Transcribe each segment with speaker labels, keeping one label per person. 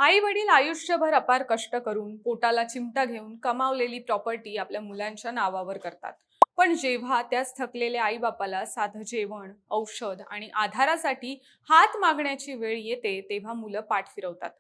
Speaker 1: आई वडील आयुष्यभर अपार कष्ट करून पोटाला चिमटा घेऊन कमावलेली प्रॉपर्टी आपल्या मुलांच्या नावावर करतात. पण जेव्हा त्याच थकलेल्या आई बापाला साधं जेवण, औषध आणि आधारासाठी हात मागण्याची वेळ येते, तेव्हा मुलं पाठ फिरवतात.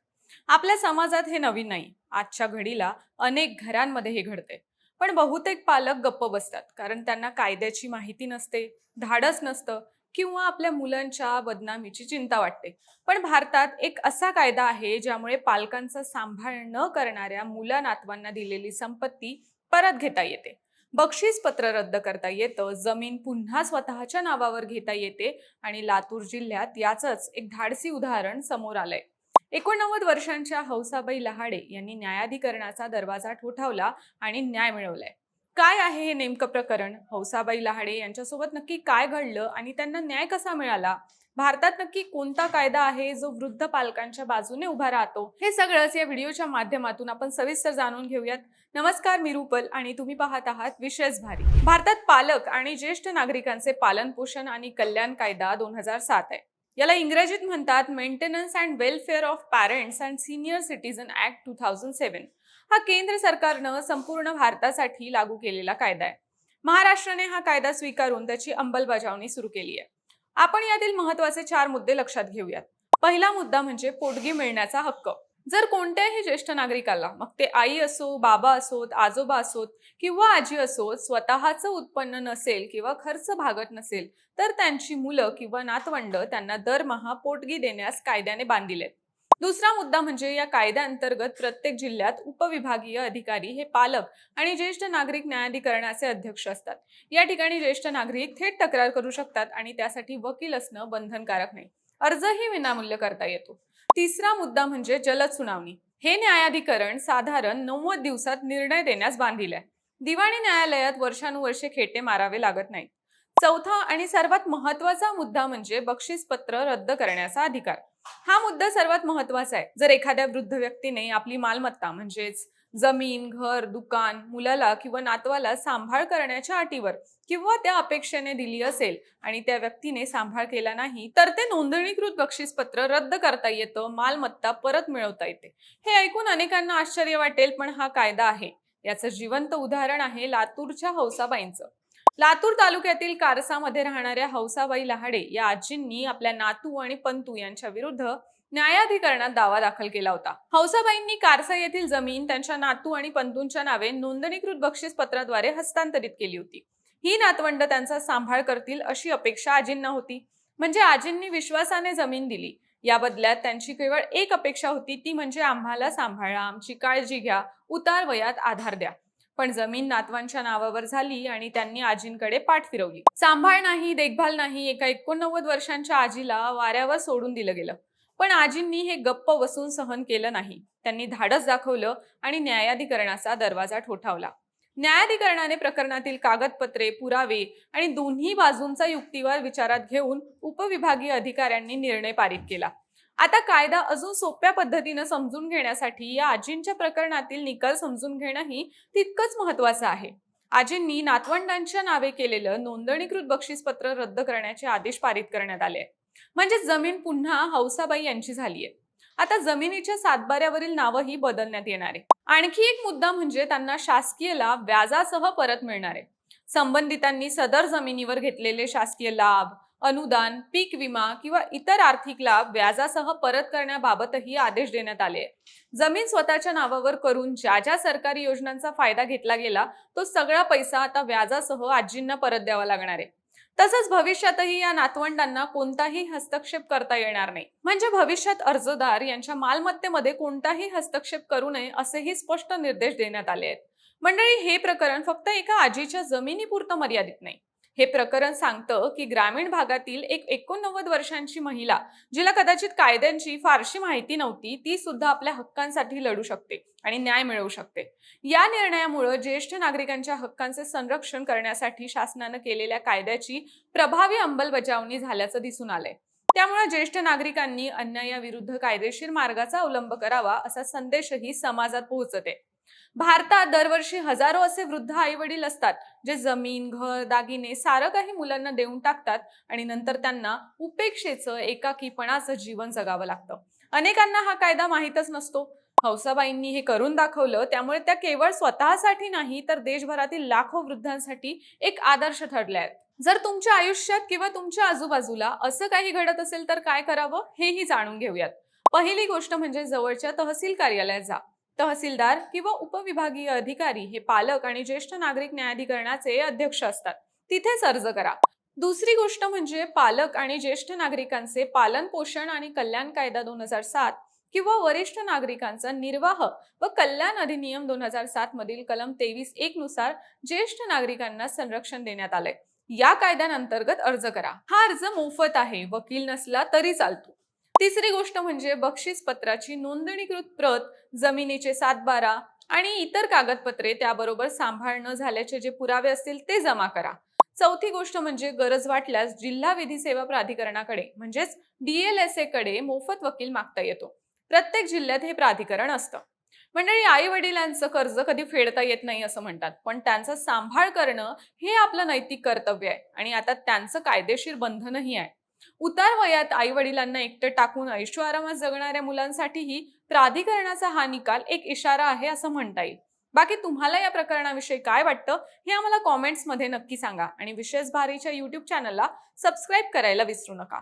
Speaker 1: आपल्या समाजात हे नवीन नाही. आजच्या घडीला अनेक घरांमध्ये हे घडते. पण बहुतेक पालक गप्प बसतात, कारण त्यांना कायद्याची माहिती नसते, धाडस नसतं किंवा आपल्या मुलांच्या बदनामीची चिंता वाटते. पण भारतात एक असा कायदा आहे ज्यामुळे पालकांचा सांभाळ न करणाऱ्या मुला नातवांना दिलेली संपत्ती परत घेता येते. बक्षीस पत्र रद्द करता येतं, जमीन पुन्हा स्वतःच्या नावावर घेता येते आणि लातूर जिल्ह्यात याचंच एक धाडसी उदाहरण समोर आलंय. 89 वर्षांच्या हौसाबाई लहाडे यांनी न्यायाधिकरणाचा दरवाजा ठोठावला आणि न्याय मिळवलाय. काय आहे हे नेमकं प्रकरण? हौसाबाई लहाडे यांच्यासोबत नक्की काय घडलं आणि त्यांना न्याय कसा मिळाला? भारतात नक्की कोणता कायदा आहे जो वृद्ध पालकांच्या बाजूने उभा राहतो? हे सगळंच या व्हिडिओच्या माध्यमातून आपण सविस्तर जाणून घेऊयात. नमस्कार, मी रुपल आणि तुम्ही पाहत आहात विशेष भारी. भारतात पालक आणि ज्येष्ठ नागरिकांचे पालन पोषण आणि कल्याण कायदा 2007 आहे. याला इंग्रजीत म्हणतात maintenance and welfare of parents and senior citizen act 2007. हा केंद्र सरकारनं संपूर्ण भारतासाठी लागू केलेला कायदा आहे. महाराष्ट्राने हा कायदा स्वीकारून त्याची अंमलबजावणी सुरू केली आहे. आपण यातील महत्त्वाचे 4 मुद्दे लक्षात घेऊयात. पहिला मुद्दा म्हणजे पोटगी मिळण्याचा हक्क. जर कोणत्याही ज्येष्ठ नागरिकाला, मग ते आई असो, बाबा असोत, आजोबा असोत किंवा आजी असोत, स्वतःचं उत्पन्न नसेल किंवा खर्च भागत नसेल, तर त्यांची मुलं किंवा नातवंड त्यांना दरमहा पोटगी देण्यास कायद्याने बांधिले. दुसरा मुद्दा म्हणजे या कायद्याअंतर्गत प्रत्येक जिल्ह्यात उपविभागीय अधिकारी हे पालक आणि ज्येष्ठ नागरिक न्यायाधिकरणाचे अध्यक्ष असतात. या ठिकाणी ज्येष्ठ नागरिक थेट तक्रार करू शकतात आणि त्यासाठी वकील असणं बंधनकारक नाही. अर्जही विनामूल्य करता येतो. तिसरा मुद्दा म्हणजे जलद सुनावणी. हे न्यायाधिकरण साधारण 90 दिवसात निर्णय देण्यास बांधिले. दिवाणी न्यायालयात वर्षानुवर्षे खेटे मारावे लागत नाहीत. चौथा आणि सर्वात महत्वाचा मुद्दा म्हणजे बक्षीसपत्र रद्द करण्याचा अधिकार. हा मुद्दा सर्वात महत्वाचा आहे. जर एखाद्या वृद्ध व्यक्तीने आपली मालमत्ता म्हणजेच जमीन, घर, दुकान मुलाला किंवा नातवाला सांभाळ करण्याच्या अटीवर किंवा त्या अपेक्षेने दिली असेल आणि त्या व्यक्तीने सांभाळ केला नाही, तर ते नोंदणीकृत बक्षीसपत्र रद्द करता येतं, मालमत्ता परत मिळवता येते. हे ऐकून अनेकांना आश्चर्य वाटेल, पण हा कायदा आहे. याचं जिवंत उदाहरण आहे लातूरच्या हौसाबाईंचं. लातूर तालुक्यातील कारसामध्ये राहणाऱ्या हौसाबाई लहाडे या आजींनी आपल्या नातू आणि पंतू यांच्या विरुद्ध न्यायाधिकरणात दावा दाखल केला होता. हौसाबाईंनी कारसा येथील जमीन त्यांच्या नातू आणि पंतूंच्या नावे नोंदणीकृत बक्षीस पत्राद्वारे हस्तांतरित केली होती. ही नातवंड त्यांचा सांभाळ करतील अशी अपेक्षा आजींना होती. म्हणजे आजींनी विश्वासाने जमीन दिली. या बदल्यात त्यांची केवळ एक अपेक्षा होती, ती म्हणजे आम्हाला सांभाळा, आमची काळजी घ्या, उतार वयात आधार द्या. पण जमीन नातवांच्या नावावर झाली आणि त्यांनी आजींकडे पाठ फिरवली. सांभाळ नाही, देखभाल नाही, एका 89 वर्षांच्या आजीला वाऱ्यावर सोडून दिलं गेलं. पण आजींनी हे गप्प बसून सहन केलं नाही. त्यांनी धाडस दाखवलं आणि न्यायाधिकरणाचा दरवाजा ठोठावला. न्यायाधिकरणाने प्रकरणातील कागदपत्रे, पुरावे आणि दोन्ही बाजूंचा युक्तिवाद विचारात घेऊन उपविभागीय अधिकाऱ्यांनी निर्णय पारित केला. आता कायदा अजून सोप्या पद्धतीने समजून घेण्यासाठी या आजींच्या प्रकरणातील निकाल समजून घेणंही तितकंच महत्वाचं आहे. आजींनी नातवंडांच्या नावे केलेलं नोंदणीकृत बक्षीसपत्र रद्द करण्याचे आदेश पारित करण्यात आले. म्हणजे जमीन पुन्हा हौसाबाई यांची झालीये. आता जमिनीच्या सातबाऱ्यावरील नावही बदलण्यात येणार आहे. आणखी एक मुद्दा म्हणजे त्यांना शासकीय लाभ व्याजासह परत मिळणार आहे. संबंधितांनी सदर जमिनीवर घेतलेले शासकीय लाभ, अनुदान, पीक विमा किंवा इतर आर्थिक लाभ व्याजासह परत करण्याबाबतही आदेश देण्यात आले. जमीन स्वतःच्या नावावर करून ज्या ज्या सरकारी योजनांचा फायदा घेतला गेला, तो सगळा पैसा आता व्याजासह आजींना परत द्यावा लागणार आहे. तसंच भविष्यातही या नातवंडांना कोणताही हस्तक्षेप करता येणार नाही. म्हणजे भविष्यात अर्जदार यांच्या मालमत्तेमध्ये कोणताही हस्तक्षेप करू नये असेही स्पष्ट निर्देश देण्यात आले आहेत. मंडळी, हे प्रकरण फक्त एका आजीच्या जमिनीपुरतं मर्यादित नाही. हे प्रकरण सांगतं की ग्रामीण भागातील एक 89 वर्षांची महिला, जिला कदाचित कायद्यांची फारशी माहिती नव्हती, ती सुद्धा आपल्या हक्कांसाठी लढू शकते आणि न्याय मिळवू शकते. या निर्णयामुळे ज्येष्ठ नागरिकांच्या हक्कांचे संरक्षण करण्यासाठी शासनानं केलेल्या कायद्याची प्रभावी अंमलबजावणी झाल्याचं दिसून आलंय. त्यामुळे ज्येष्ठ नागरिकांनी अन्यायाविरुद्ध कायदेशीर मार्गाचा अवलंब करावा असा संदेशही समाजात पोहोचते. भारतात दरवर्षी हजारो असे वृद्ध आई वडील असतात, जे जमीन, घर, दागिने सारं काही मुलांना देऊन टाकतात आणि नंतर त्यांना उपेक्षेचं, एकाकीपणाचं जीवन जगावं लागतं. अनेकांना हा कायदा माहीतच नसतो. हौसाबाईंनी हे करून दाखवलं, त्यामुळे त्या केवळ स्वतःसाठी नाही तर देशभरातील लाखो वृद्धांसाठी एक आदर्श ठरल्या आहेत. जर तुमच्या आयुष्यात किंवा तुमच्या आजूबाजूला असं काही घडत असेल तर काय करावं हेही जाणून घेऊयात. पहिली गोष्ट म्हणजे जवळच्या तहसील कार्यालयात जा. तहसीलदार किंवा उपविभागीय अधिकारी हे पालक आणि ज्येष्ठ नागरिक न्यायाधिकरणाचे अध्यक्ष असतात. तिथेच अर्ज करा. दुसरी गोष्ट म्हणजे पालक आणि ज्येष्ठ नागरिकांचे पालन पोषण आणि कल्याण कायदा 2007 किंवा वरिष्ठ नागरिकांचा निर्वाह व कल्याण अधिनियम 2007 मधील कलम 23(1) नुसार ज्येष्ठ नागरिकांना संरक्षण देण्यात आलंय. या कायद्यांअंतर्गत अर्ज करा. हा अर्ज मोफत आहे, वकील नसला तरी चालतो. तिसरी गोष्ट म्हणजे बक्षीस पत्राची नोंदणीकृत प्रत, जमिनीचे 7/12 आणि इतर कागदपत्रे त्याबरोबर सांभाळ न झाल्याचे जे पुरावे असतील ते जमा करा. चौथी गोष्ट म्हणजे गरज वाटल्यास जिल्हा विधी सेवा प्राधिकरणाकडे म्हणजेच DLSA कडे मोफत वकील मागता येतो. प्रत्येक जिल्ह्यात हे प्राधिकरण असतं. मंडळी, आई वडिलांचं कर्ज कधी फेडता येत नाही असं म्हणतात, पण त्यांचा सांभाळ करणं हे आपलं नैतिक कर्तव्य आहे आणि आता त्यांचं कायदेशीर बंधनही आहे. उतार वयात आई वडिलांना एकटं टाकून ऐशोआरामात जगणाऱ्या मुलांसाठीही प्राधिकरणाचा हा निकाल एक इशारा आहे असं म्हणता येईल. बाकी तुम्हाला या प्रकरणाविषयी काय वाटतं हे आम्हाला कॉमेंट्समध्ये नक्की सांगा आणि विशेष भारीच्या YouTube चॅनलला सबस्क्राईब करायला विसरू नका.